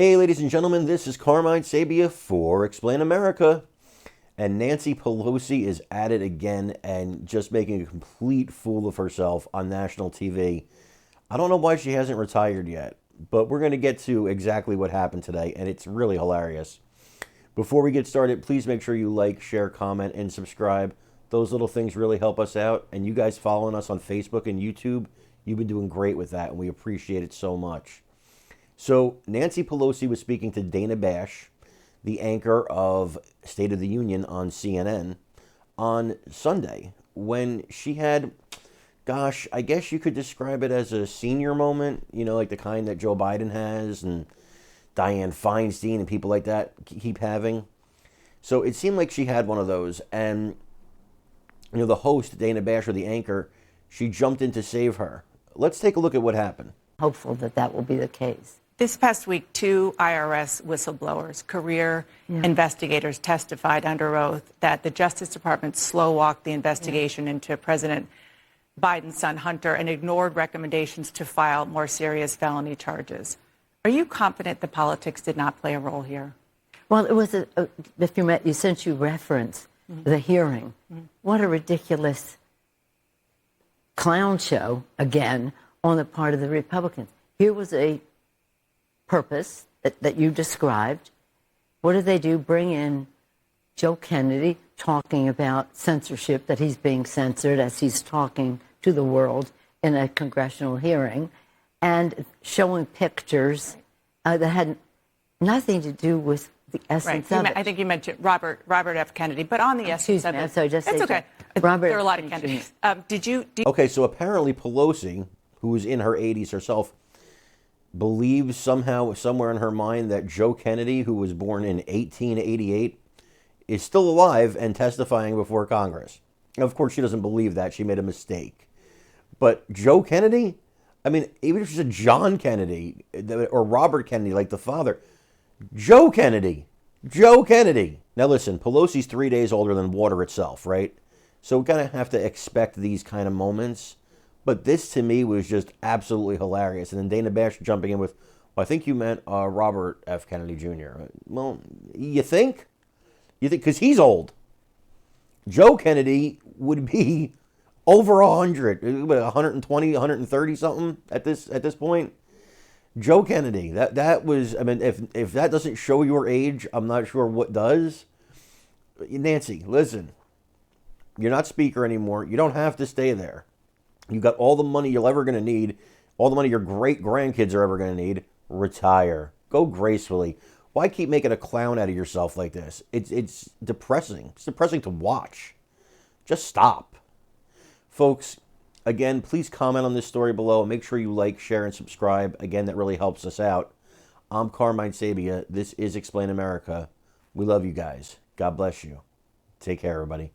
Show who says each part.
Speaker 1: Hey, ladies and gentlemen, this is Carmine Sabia for Explain America. And Nancy Pelosi is at it again and just making a complete fool of herself on national TV. I don't know why she hasn't retired yet, but we're going to get to exactly what happened today, and it's really hilarious. Before we get started, please make sure you like, share, comment, and subscribe. Those little things really help us out. And you guys following us on Facebook and YouTube, you've been doing great with that, and we appreciate it so much. So Nancy Pelosi was speaking to Dana Bash, the anchor of State of the Union on CNN, on Sunday when she had, gosh, I guess you could describe it as a senior moment, you know, like the kind that Joe Biden has and Dianne Feinstein and people like that keep having. So it seemed like she had one of those. And, you know, the host, Dana Bash, or the anchor, she jumped in to save her. Let's take a look at what happened.
Speaker 2: Hopeful that that will be the case.
Speaker 3: This past week, two IRS whistleblowers, career investigators, testified under oath that the Justice Department slow-walked the investigation into President Biden's son, Hunter, and ignored recommendations to file more serious felony charges. Are you confident the politics did not play a role here?
Speaker 2: Well, it was, since you referenced the hearing, what a ridiculous clown show, again, on the part of the Republicans. Here was a purpose that you described. What do? Bring in Joe Kennedy talking about censorship, that he's being censored as he's talking to the world in a congressional hearing, and showing pictures that had nothing to do with the essence of it.
Speaker 3: I think you mentioned Robert F. Kennedy, but on the essence of it.
Speaker 2: Sorry, just
Speaker 3: that's okay.
Speaker 2: Robert,
Speaker 3: there are a lot of Kennedys.
Speaker 1: Okay, so apparently Pelosi, who was in her 80s herself, believes somehow, somewhere in her mind, that Joe Kennedy, who was born in 1888, is still alive and testifying before Congress. Of course, she doesn't believe that. She made a mistake. But Joe Kennedy? I mean, even if she said John Kennedy or Robert Kennedy, like the father, Joe Kennedy. Joe Kennedy. Now listen, Pelosi's 3 days older than water itself, right? So we kind of have to expect these kind of moments. But this, to me, was just absolutely hilarious. And then Dana Bash jumping in with, well, I think you meant Robert F. Kennedy Jr. Well, you think? You think? Because he's old. Joe Kennedy would be over 100, 120, 130 something at this point. Joe Kennedy, that was, I mean, if that doesn't show your age, I'm not sure what does. Nancy, listen, you're not speaker anymore. You don't have to stay there. You've got all the money you're ever going to need, all the money your great-grandkids are ever going to need. Retire. Go gracefully. Why keep making a clown out of yourself like this? It's depressing. It's depressing to watch. Just stop. Folks, again, please comment on this story below. Make sure you like, share, and subscribe. Again, that really helps us out. I'm Carmine Sabia. This is Explain America. We love you guys. God bless you. Take care, everybody.